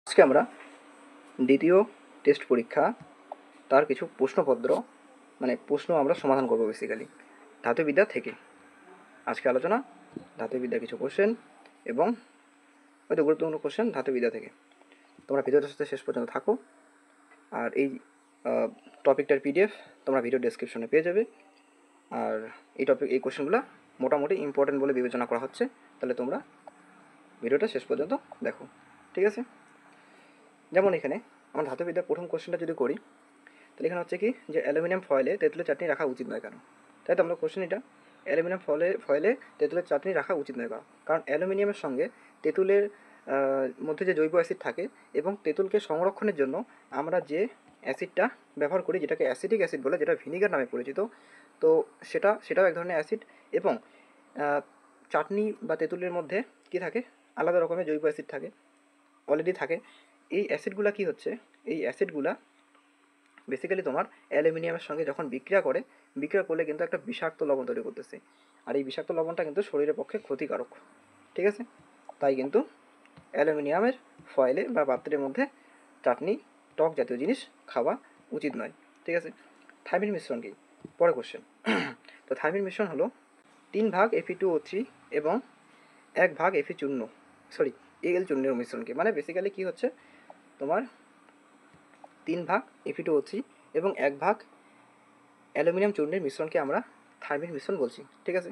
আজকে আমরা দ্বিতীয় টেস্ট পরীক্ষা তার কিছু প্রশ্নপত্র প্রশ্ন আমরা সমাধান করব বেসিক্যালি ধাতুবিদ্যা থেকে। আজকে আলোচনা ধাতুবিদ্যার কিছু কোশ্চেন এবং হয়তো গুরুত্বপূর্ণ কোশ্চেন ধাতুবিদ্যা থেকে। তোমরা ভিডিওটার সাথে শেষ পর্যন্ত থাকো। আর এই টপিকটার পিডিএফ তোমরা ভিডিও ডেসক্রিপশনে পেয়ে যাবে। আর এই কোশ্চেনগুলো মোটামুটি ইম্পর্টেন্ট বলে বিবেচনা করা হচ্ছে, তাহলে তোমরা ভিডিওটা শেষ পর্যন্ত দেখো, ঠিক আছে? যেমন এখানে আমার ধাতুবিদ্যার প্রথম কোশ্চেনটা যদি করি, তাহলে এখানে হচ্ছে কি যে অ্যালুমিনিয়াম ফয়েলে তেঁতুলের চাটনি রাখা উচিত নয় কেন? তাই তো আমরা কোশ্চেন এটা, অ্যালুমিনিয়াম ফয়েলে তেঁতুলের চাটনি রাখা উচিত নয় কেন? কারণ অ্যালুমিনিয়ামের সঙ্গে তেঁতুলের মধ্যে যে জৈব অ্যাসিড থাকে এবং তেঁতুলকে সংরক্ষণের জন্য আমরা যে অ্যাসিডটা ব্যবহার করি, যেটাকে অ্যাসিটিক অ্যাসিড বলে, যেটা ভিনিগার নামে পরিচিত, তো সেটাও এক ধরনের অ্যাসিড। এবং চাটনি বা তেঁতুলের মধ্যে কি থাকে, আলাদা রকমের জৈব অ্যাসিড থাকে, অলরেডি থাকে। এই অ্যাসিডগুলা কি হচ্ছে, এই অ্যাসিডগুলা বেসিক্যালি তোমার অ্যালুমিনিয়ামের সঙ্গে যখন বিক্রিয়া করলে কিন্তু একটা বিষাক্ত লবণ তৈরি করতেছে। আর এই বিষাক্ত লবণটা কিন্তু শরীরের পক্ষে ক্ষতিকারক, ঠিক আছে? তাই কিন্তু অ্যালুমিনিয়ামের ফয়েলে বা পাত্রের মধ্যে চাটনি, টক জাতীয় জিনিস খাওয়া উচিত নয়, ঠিক আছে? থাইমিন মিশ্রণ কি? পরে কোশ্চেন। তো থাইমিন মিশ্রণ হলো 3 ভাগ Fe2O3 এবং 1 ভাগ Fe চূর্ণ, Al চূর্ণের মিশ্রণকে, মানে বেসিক্যালি কি হচ্ছে তোমার 3 ভাগ Fe2O3 এবং 1 ভাগ অ্যালুমিনিয়াম চূর্ণের মিশ্রণকে আমরা থার্মিক মিশ্রণ বলছি, ঠিক আছে?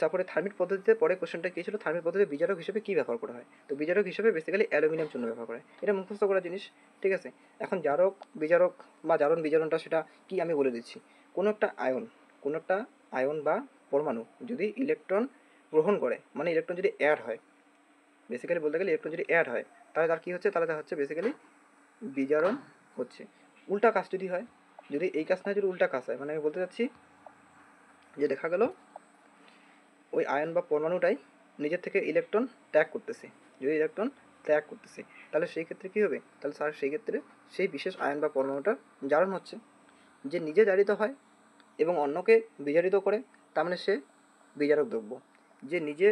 তারপরে থার্মিক পদ্ধতিতে পরে কোশ্চেনটা কী ছিল, থার্মিক পদ্ধতিতে বিজারক হিসেবে কী ব্যবহার করা হয়? তো বিজারক হিসেবে বেসিক্যালি অ্যালুমিনিয়াম চূর্ণ ব্যবহার করে, এটা মুখস্থ করা জিনিস, ঠিক আছে? এখন জারক বিজারক বা জারণ বিজারণটা সেটা কি আমি বলে দিচ্ছি। কোনো একটা আয়ন বা পরমাণু যদি ইলেকট্রন গ্রহণ করে, মানে ইলেকট্রন যদি অ্যাড হয়, বেসিক্যালি বলতে গেলে ইলেকট্রন যদি অ্যাড হয়, তাহলে তার কী হচ্ছে, তাহলে তা হচ্ছে বেসিক্যালি বিজারণ হচ্ছে। উল্টা কাজ যদি হয়, যদি এই কাজ না, যদি উল্টা কাজ হয়, মানে আমি বলতে চাচ্ছি যে দেখা গেল ওই আয়ন বা পরমাণুটাই নিজের থেকে ইলেকট্রন ত্যাগ করতেছে, তাহলে সেই ক্ষেত্রে কী হবে, তাহলে স্যার সেই ক্ষেত্রে সেই বিশেষ আয়ন বা পরমাণুটার জারণ হচ্ছে। যে নিজে জারিত হয় এবং অন্যকে বিজারিত করে, তার মানে সে বিজারক দ্রব্য। যে নিজে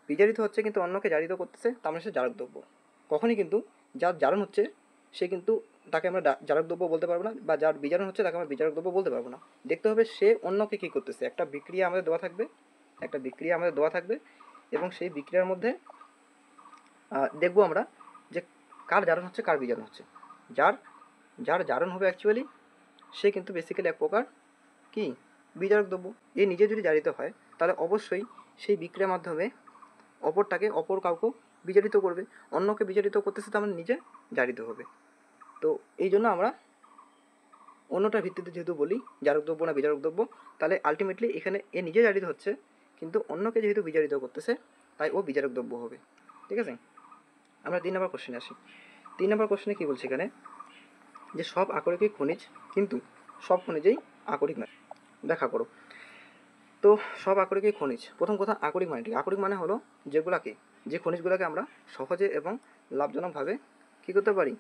বিজারিত হচ্ছে কিন্তু অন্যকে জারিত করতেছে, তার মানে সে জারক দ্রব্য। কখনই কিন্তু যার জারণ হচ্ছে সে কিন্তু তাকে আমরা জারক দ্রব্য বলতে পারবো না, বা যার বিজারণ হচ্ছে তাকে আমরা বিজারক দ্রব্য বলতে পারবো না। দেখতে হবে সে অন্যকে কী করতেছে। একটা বিক্রিয়া আমাদের দেওয়া থাকবে এবং সেই বিক্রিয়ার মধ্যে দেখবো আমরা যে কার জারণ হচ্ছে, কার বিজারণ হচ্ছে। যার যার জারণ হবে অ্যাকচুয়ালি সে কিন্তু বেসিক্যালি এক প্রকার কি বিজারক দ্রব্য। এ নিজে যদি জারিত হয় তাহলে অবশ্যই সেই বিক্রিয়ার মাধ্যমে অপর কাউকে বিজারিত করবে, অন্যকে বিজারিত করতেছে, তার মানে নিজে জারিত হবে। তো এই জন্য আমরা অন্যটার ভিত্তিতে যেহেতু বলি জারক দ্রব্য না বিজারক দ্রব্য, তাহলে আলটিমেটলি এখানে এ নিজে জারিত হচ্ছে কিন্তু অন্যকে যেহেতু বিজারিত করতেছে, তাই ও বিজারক দ্রব্য হবে, ঠিক আছে? আমরা 3 নম্বর কোশ্চেনে আসি। 3 নম্বর কোশ্চেনে কী বলছে এখানে, যে সব আকরিকই খনিজ কিন্তু সব খনিজেই আকরিক নয়, ব্যাখ্যা করো। তো সব আকরিকই খনিজ। প্রথম কথা, আকরিক মানে কি? আকরিক মানে হলো যে খনিজগুলোকে আমরা সহজে এবং লাভজনকভাবে কী করতে পারি,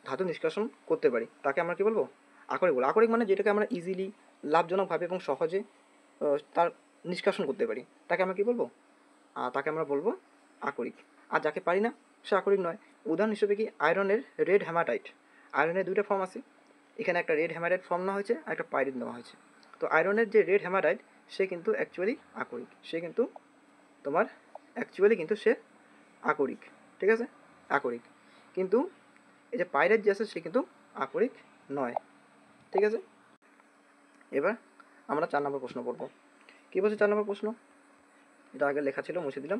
ধাতু নিষ্কাশন করতে পারি, তাকে আমরা কী বলবো, আকরিক বলবো। আকরিক মানে যেটাকে আমরা ইজিলি, লাভজনকভাবে এবং সহজে তার নিষ্কাশন করতে পারি, তাকে আমরা কী বলবো, তাকে আমরা বলবো আকরিক। আর যাকে পারি না সে আকরিক নয়। উদাহরণ হিসেবে কি, আয়রনের রেড হ্যামাটাইট। আয়রনের 2টা ফর্ম আছে, এখানে একটা রেড হ্যামাটাইট ফর্ম নেওয়া হয়েছে আর একটা পাইরিন নেওয়া হয়েছে। তো আয়রনের যে রেড হ্যামাটাইট সে কিন্তু অ্যাকচুয়ালি আকরিক, সে কিন্তু সে আকরিক, ঠিক আছে, আকরিক। কিন্তু এই যে পাইরেট যে আছে সে কিন্তু আকরিক নয়, ঠিক আছে? এবার আমরা 4 নম্বর প্রশ্ন পড়ব। কী বলছে 4 নম্বর প্রশ্ন? এটা আগে লেখা ছিল, মুছে দিলাম।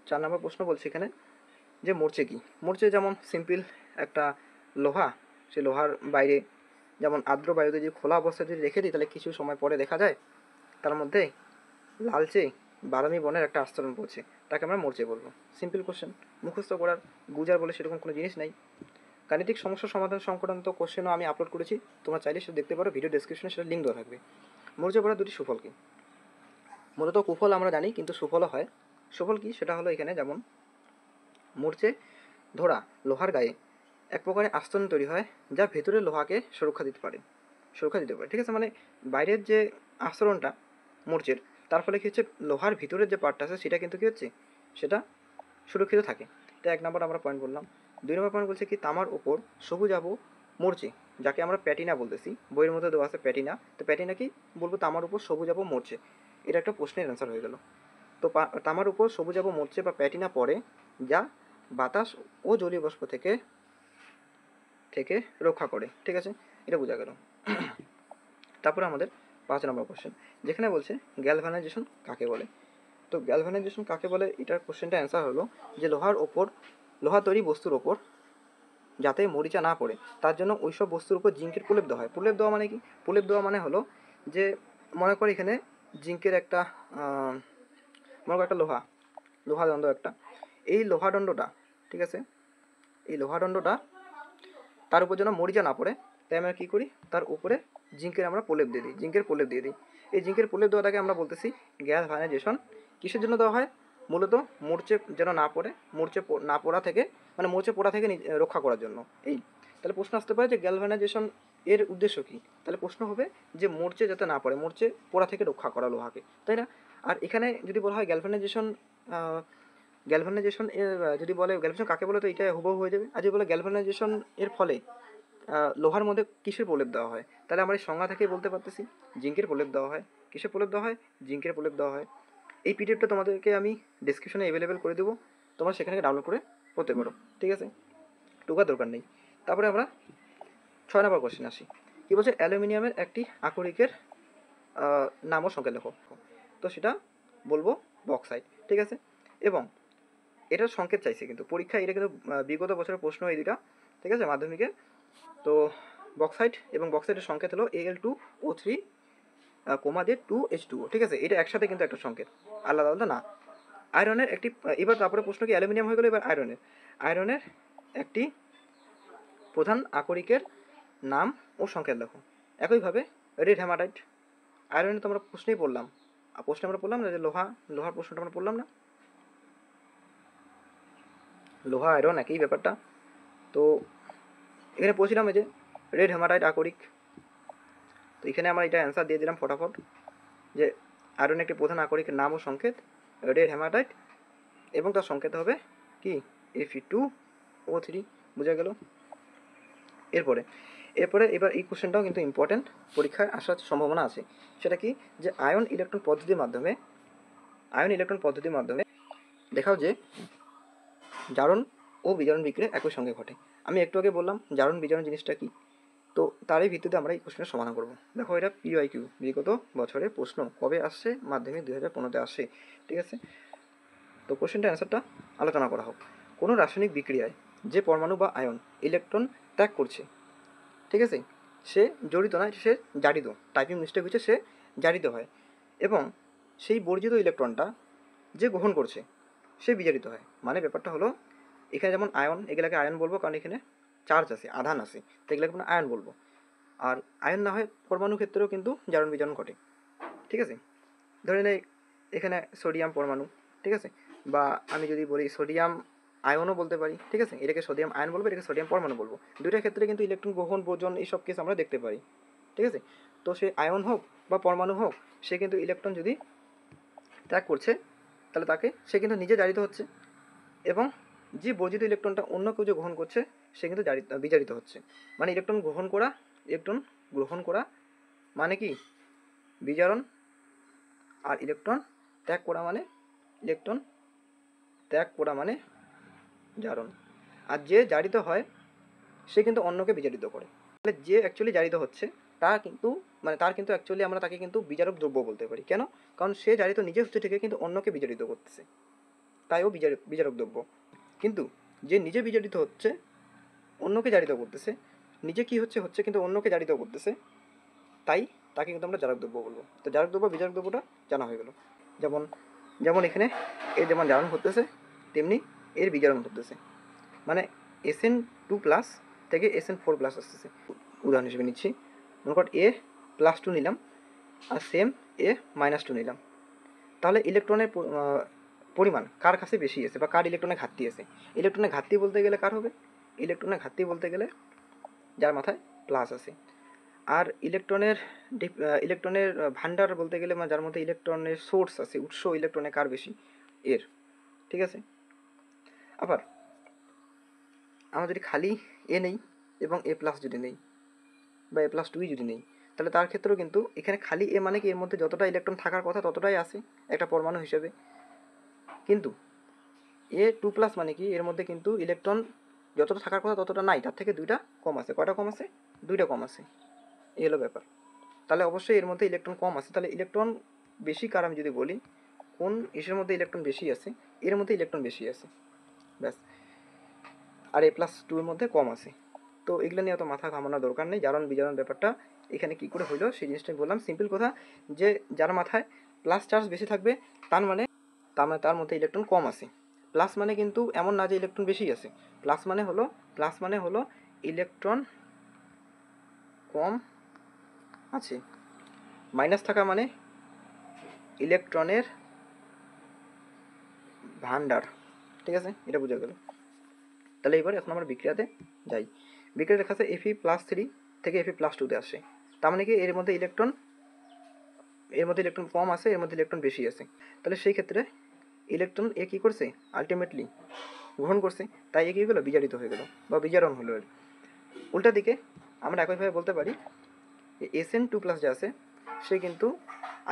4 নম্বর প্রশ্ন বলছে এখানে যে মরচে কি? মরচে যেমন সিম্পল একটা লোহা, সে লোহার বাইরে যেমন আর্দ্র বায়ুতে যদি খোলা অবস্থায় যদি রেখে দিই, তাহলে কিছু সময় পরে দেখা যায় তার মধ্যে লালচে বাদামি বর্ণের একটা আস্তরণ পড়ছে, তাকে আমরা মরচে বলবো। সিম্পল কোশ্চেন, মুখস্থ করার গুজার বলে সেরকম কোনো জিনিস নাই। গাণিতিক সমস্যা সমাধান সংক্রান্ত কোশ্চেনও আমি আপলোড করেছি, তোমরা চাইলে সেটা দেখতে পারো, ভিডিও ডেসক্রিপশনে সেটা লিঙ্ক দেওয়া থাকবে। মরচে পড়ার 2টি সুফল কি? মূলত কুফল আমরা জানি, কিন্তু সুফলও হয়। সুফল কি? সেটা হলো এখানে যেমন মরচে ধরা লোহার গায়ে এক প্রকারের আস্তরণ তৈরি হয় যা ভেতরের লোহাকে সুরক্ষা দিতে পারে, ঠিক আছে? মানে বাইরের যে আস্তরণটা মরচের, তার ফলে কী হচ্ছে, লোহার ভিতরের যে পার্টটা আছে সেটা কিন্তু কী হচ্ছে, সেটা সুরক্ষিত থাকে। তো 1 নম্বর আমরা পয়েন্ট বললাম। 2 নম্বর পয়েন্ট বলছে কি তামার উপর সবুজ আবু মরছে, যাকে আমরা প্যাটিনা বলতেছি, বইয়ের মধ্যে দেওয়া আছে প্যাটিনা। তো প্যাটিনা কি বলবো, তামার উপর সবুজ আবু মরছে, এটা একটা প্রশ্নের অ্যান্সার হয়ে গেল। তো তামার উপর সবুজ আবু মরছে বা প্যাটিনা পড়ে, যা বাতাস ও জলীয় বাষ্প থেকে থেকে রক্ষা করে। ঠিক আছে, এটা বোঝা গেল। তারপরে আমাদের 5 নম্বর কোশ্চেন, যেখানে বলছে গ্যালভানাইজেশন কাকে বলে। তো গ্যালভানাইজেশন কাকে বলে, এটার কোশ্চেনটা অ্যান্সার হলো যে লোহা তৈরি বস্তুর ওপর যাতে মরিচা না পড়ে তার জন্য ওই সব বস্তুর উপর জিঙ্কের প্রলেপ দেওয়া হয়। প্রলেপ দেওয়া মানে কি? প্রলেপ দেওয়া মানে হলো যে মনে করি এখানে জিঙ্কের একটা মনে করো একটা লোহাদণ্ড একটা, এই লোহাদণ্ডটা, ঠিক আছে, এই লোহাদণ্ডটা তার উপর যেন মরিচা না পড়ে, তাই আমরা কী করি, তার উপরে জিঙ্কের আমরা প্রলেপ দিয়ে দিই, জিঙ্কের প্রলেপ দিয়ে দিই। এই জিঙ্কের প্রলেপ দেওয়াটাকে আমরা বলতেছি গ্যালভানাইজেশন। কিসের জন্য দেওয়া হয়? মূলত মরচে যেন না পড়ে, মরচে না পড়া থেকে, মানে মরচে পড়া থেকে রক্ষা করার জন্য। এই তাহলে প্রশ্ন আসতে পারে যে গ্যালভানাইজেশন এর উদ্দেশ্য কী? তাহলে প্রশ্ন হবে যে মরচে যাতে না পড়ে, মরচে পড়া থেকে রক্ষা করা লোহাকে, তাই না? আর এখানে যদি বলা হয় গ্যালভানাইজেশন, গ্যালভানাইজেশন এর যদি বলে গ্যালভানাইজেশন কাকে বলে, তো এটা হুবহু হয়ে যাবে। আর যদি বলে গ্যালভানাইজেশন এর ফলে লোহার মধ্যে কিসের প্রলেপ দেওয়া হয়, তাহলে আমরা এই সংজ্ঞা থেকেই বলতে পারতেছি জিঙ্কের প্রলেপ দেওয়া হয়। কিসের প্রলেপ দেওয়া হয়? জিঙ্কের প্রলেপ দেওয়া হয়। এই পিডিএফটা তোমাদেরকে আমি ডিসক্রিপশনে অ্যাভেলেবেল করে দেবো, তোমরা সেখানে ডাউনলোড করে পড়তে পারো। ঠিক আছে, টুকার দরকার নেই। তারপরে আমরা 6 নম্বর কোশ্চেন আসি। কী বলছে, অ্যালুমিনিয়ামের একটি আকরিকের নাম ও সংখ্যা লেখো। তো সেটা বলবো বক্সাইট। ঠিক আছে, এবং এটার সংকেত চাইছে কিন্তু পরীক্ষা, এটা কিন্তু বিগত বছরের প্রশ্ন এই দুটা, ঠিক আছে, মাধ্যমিকে। তো বক্সাইট এবং বক্সাইটের সংকেত হলো Al2O3 কোমা দিয়ে 2H2O। ঠিক আছে, এটা একসাথে কিন্তু একটা সংকেত, আলাদা আলাদা না। আয়রনের একটি, এবার তারপরে প্রশ্ন কি অ্যালুমিনিয়াম হয়ে গেলো, এবার আয়রনের একটি প্রধান আকরিকের নাম ও সংকেত লেখো। একইভাবে রেড হ্যামাটাইট, আয়রনে তো আমরা প্রশ্নেই পড়লাম, প্রশ্নে আমরা পড়লাম না যে লোহার প্রশ্নটা আমরা পড়লাম না, লোহা আয়রন একই ব্যাপারটা। তো এখানে পড়ছিলাম এই যে রেড হ্যামাটাইট আকরিক। তো এখানে আমরা এটা অ্যান্সার দিয়ে দিলাম ফটাফট, যে আয়রন একটি প্রধান আকরিকের নাম ও সংকেত রেড হ্যামাটাইট, এবং তার সংকেত হবে কি Fe2O3। বোঝা গেল? এরপরে এবার এই কোশ্চেনটাও কিন্তু ইম্পর্টেন্ট, পরীক্ষায় আসার সম্ভাবনা আছে। সেটা কি, যে আয়ন ইলেকট্রন পদ্ধতির মাধ্যমে দেখাও যে জারণ ও বিজারণ বিক্রিয়া একই সঙ্গে ঘটে। আমি একটু আগে বললাম জারণ বিজারণ জিনিসটা কি, তো তারই ভিত্তিতে আমরা এই কোশ্চেনের সমাধান করব। দেখো, এটা PYQ বিগত বছরের প্রশ্ন, কবে আসছে? মাধ্যমিক 2015-তে আসে। ঠিক আছে, তো কোশ্চেনটার অ্যান্সারটা আলোচনা করা হোক। কোনো রাসায়নিক বিক্রিয়ায় যে পরমাণু বা আয়ন ইলেকট্রন ত্যাগ করছে, ঠিক আছে, সে জড়িত নয়, সে জারিত। টাইপিং মিস্টেক হচ্ছে, সে জারিত হয়, এবং সেই বর্জিত ইলেকট্রনটা যে গ্রহণ করছে সে বিজারিত হয়। মানে ব্যাপারটা হলো, এখানে যেমন আয়ন, এগুলাকে আয়ন বলবো কারণ এখানে চার্জ আছে, আধান আছে, তো এগুলাকে আমরা আয়ন বলবো। আর আয়ন না হয় পরমাণু ক্ষেত্রেও কিন্তু জারণ বিজারণ ঘটে। ঠিক আছে, ধরে নেই এখানে সোডিয়াম পরমাণু, ঠিক আছে, বা আমি যদি বলি সোডিয়াম আয়নও বলতে পারি। ঠিক আছে, এটাকে সোডিয়াম আয়ন বলবো, এটাকে সোডিয়াম পরমাণু বলবো। দুইটার ক্ষেত্রে কিন্তু ইলেকট্রন গ্রহণ, বোজন, এইসব কেস আমরা দেখতে পারি। ঠিক আছে, তো সে আয়ন হোক বা পরমাণু হোক, সে কিন্তু ইলেকট্রন যদি ত্যাগ করছে, তাহলে সে কিন্তু নিজে জারিত হচ্ছে, এবং যে বর্জিত ইলেকট্রনটা অন্য কেউ যে গ্রহণ করছে সে কিন্তু বিজারিত হচ্ছে। মানে ইলেকট্রন গ্রহণ করা মানে কি বিজারণ, আর ইলেকট্রন ত্যাগ করা মানে জারণ। আর যে জারিত হয় সে কিন্তু অন্যকে বিজারিত করে। তাহলে যে অ্যাকচুয়ালি জারিত হচ্ছে তার কিন্তু অ্যাকচুয়ালি আমরা তাকে কিন্তু বিজারক দ্রব্য বলতে পারি। কেন? কারণ সে জারিত নিজে হচ্ছে ঠিকই, কিন্তু অন্যকে বিজারিত করতেছে, তাই ও বিজারক দ্রব্য। কিন্তু যে নিজে বিজারিত হচ্ছে, অন্যকে জারিত করতেছে, নিজে কি হচ্ছে কিন্তু অন্যকে জারিত করতেছে, তাই তাকে কিন্তু আমরা জারক দ্রব্য বলবো। তো জারক দ্রব্য বিজারক দ্রব্যটা জানা হয়ে গেল। যেমন এখানে এর যেমন জারণ করতেছে, তেমনি এর বিজারণ করতেছে। মানে SN2+ থেকে SN4+ আসতেছে। উদাহরণ হিসেবে নিচ্ছি, মনে কর A+2 নিলাম, আর সেম A-2 নিলাম। তাহলে ইলেকট্রনের পরিমাণ কার কাছে বেশি আছে বা কার ইলেকট্রনের ঘাটতি আছে? ইলেকট্রনের ঘাটতি বলতে গেলে কার হবে? ইলেকট্রনের ঘাটতি বলতে গেলে যার মাথায় প্লাস আছে। আর ইলেকট্রনের ভান্ডার বলতে গেলে, মানে যার মধ্যে ইলেকট্রনের সোর্স আছে, উৎস ইলেকট্রনে কার বেশি? এর। ঠিক আছে, আবার আমরা যদি খালি এ নেই এবং এ প্লাস যদি নেই বা এ প্লাস টুই যদি নেই, তাহলে তার ক্ষেত্রেও কিন্তু এখানে খালি এ মানে কি এর মধ্যে যতটা ইলেকট্রন থাকার কথা ততটাই আসে একটা পরমাণু হিসেবে, কিন্তু এ টু প্লাস মানে কি এর মধ্যে কিন্তু ইলেকট্রন যতটা থাকার কথা ততটা নাই, তার থেকে দুইটা কম আছে। কয়টা কম আছে? দুইটা কম আছে। এই হলো ব্যাপার। তাহলে অবশ্যই এর মধ্যে ইলেকট্রন কম আছে। তাহলে ইলেকট্রন বেশি কার আমি যদি বলি, কোন ইসের মধ্যে ইলেকট্রন বেশি আছে, এর মধ্যে ইলেকট্রন বেশি আছে, ব্যাস। আর এ প্লাস টু এর মধ্যে কম আছে। তো এগুলো নিয়ে অত মাথা ঘামানোর দরকার নেই। জারণ বিজারণ ব্যাপারটা এখানে কী করে হইলো সেই জিনিসটাই বললাম। সিম্পল কথা, যে যার মাথায় প্লাস চার্জ বেশি থাকবে তার মধ্যে ইলেকট্রন কম আছে। প্লাস মানে কিন্তু এমন না যে ইলেকট্রন বেশি আছে। প্লাস মানে হলো ইলেকট্রন কম আছে। মাইনাস থাকা মানে ইলেকট্রনের ভান্ডার। ঠিক আছে, এটা বোঝা গেল। তাহলে এবার এখন আমরা বিক্রিয়াতে যাই। বিক্রিয়ার কাছে Fe+3 থেকে Fe+2তে আসে। তার মানে কি এর মধ্যে ইলেকট্রন কম আছে, এর মধ্যে ইলেকট্রন বেশি আছে। তাহলে সেই ক্ষেত্রে ইলেকট্রন এ কী করছে, আলটিমেটলি গ্রহণ করছে, তাই এ কী হলো, বিজারিত হয়ে গেল বা বিজারণ হলো। এর উল্টা দিকে আমরা একইভাবে বলতে পারি Sn2+ যে আছে সে কিন্তু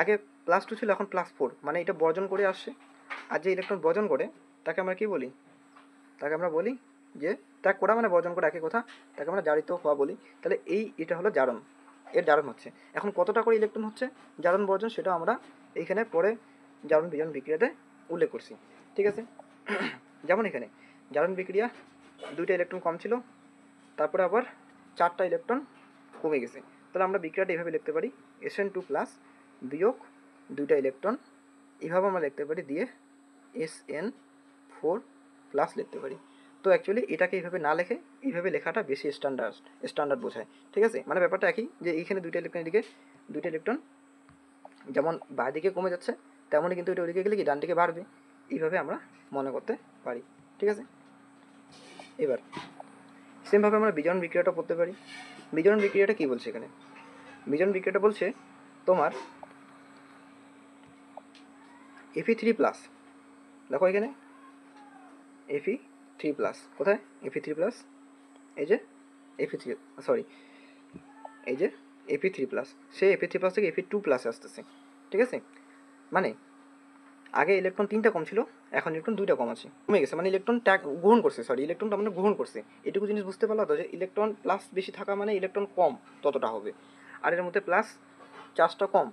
আগে +2 ছিল, এখন +4, মানে এটা বর্জন করে আসছে। আর যে ইলেকট্রন বর্জন করে তাকে আমরা কি বলি, তাকে আমরা বলি যে ত্যাগ করা, মানে বর্জন করা একই কথা, তাকে আমরা জারিত হওয়া বলি। তাহলে এটা হলো জারণ, এর জারণ হচ্ছে। এখন কতটা করে ইলেকট্রন হচ্ছে জারণ বর্জন, সেটা আমরা এইখানে পরে জারণ বিজারণ বিক্রিয়াতে উল্লেখ করছি। ঠিক আছে, যেমন এখানে জারণ বিক্রিয়া দুইটা ইলেকট্রন কম ছিল, তারপরে আবার 4টা ইলেকট্রন কমে গেছে। তাহলে আমরা বিক্রিয়াটা এইভাবে লিখতে পারি, Sn2+ বিয়োগ 2টা ইলেকট্রন, এইভাবে আমরা লিখতে পারি, দিয়ে Sn4+ লিখতে পারি। তো অ্যাকচুয়ালি এটাকে এইভাবে না লিখে এইভাবে লেখাটা বেশি স্ট্যান্ডার্ড বোঝায়। ঠিক আছে, মানে ব্যাপারটা একই, যে এইখানে দুইটা ইলেকট্রন, এদিকে দুইটা ইলেকট্রন যেমন বাঁ দিকে কমে যাচ্ছে, তেমনই কিন্তু এটা ওদিকে গেলে কি ডান দিকে বাড়বে। এইভাবে আমরা মনে করতে পারি। ঠিক আছে, এবার সেমভাবে আমরা বিজারণ বিক্রিয়াটা পড়তে পারি। বিজারণ বিক্রিয়াটা কী বলছে এখানে? বিজারণ বিক্রিয়াটা বলছে তোমার Fe3+, দেখো এখানে Fe3+, কোথায় Fe3+, এই যে Fe3+, সে Fe3+ থেকে Fe2+ আসতেছে। ঠিক আছে, মানে আগে ইলেকট্রন 3টা কম ছিল, এখন ইলেকট্রন 2টা কম আছে, কমে গেছে, মানে ইলেকট্রন ইলেকট্রনটা মানে গ্রহণ করছে। এটুকু জিনিস বুঝতে পারলো তো, যে ইলেকট্রন প্লাস বেশি থাকা মানে ইলেকট্রন কম ততটা হবে। আর এর মধ্যে প্লাস চার্জটা কম,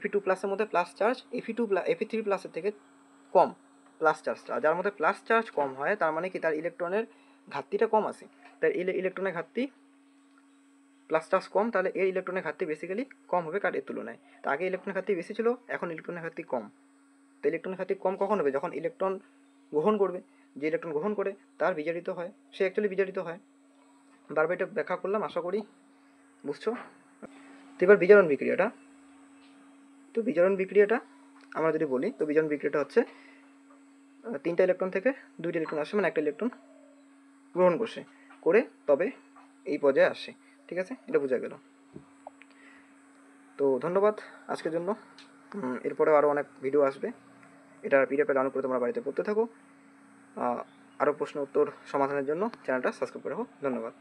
Fe2+-এর মধ্যে প্লাস চার্জ Fe3+-এর থেকে কম প্লাস চার্জটা। যার মধ্যে প্লাস চার্জ কম হয় তার মানে কি তার ইলেকট্রনের ঘাটতিটা কম আছে। তার ইলেকট্রনের ঘাটতি, প্লাস চার্জ কম, তাহলে এর ইলেকট্রনের ঘাটতি বেসিক্যালি কম হবে কার এর তুলনায়। তো আগে ইলেকট্রনের ঘাটতি বেশি ছিল, এখন ইলেকট্রনের ঘাটতি কম। তো ইলেকট্রনের ঘাটতি কম কখন হবে, যখন ইলেকট্রন গ্রহণ করবে। যে ইলেকট্রন গ্রহণ করে তার বিজারিত হয়, সে অ্যাকচুয়ালি বিজারিত হয়। বারবার এটা ব্যাখ্যা করলাম, আশা করি বুঝছো। তো এবার বিজারণ বিক্রিয়াটা আমরা যদি বলি, তো বিজারণ বিক্রিয়াটা হচ্ছে 3টা ইলেকট্রন থেকে 2টা ইলেকট্রন আসে, মানে একটা ইলেকট্রন গ্রহণ করে তবে এই পর্যায়ে আসে। ঠিক আছে, এটা বোঝা গেল। তো ধন্যবাদ আজকের জন্য। এরপরেও আরও অনেক ভিডিও আসবে, এটার পিডিএফটা ডাউনলোড করে তোমরা বাড়িতে পড়তে থাকো। আরও প্রশ্ন উত্তর সমাধানের জন্য চ্যানেলটা সাবস্ক্রাইব করে রাখো। ধন্যবাদ।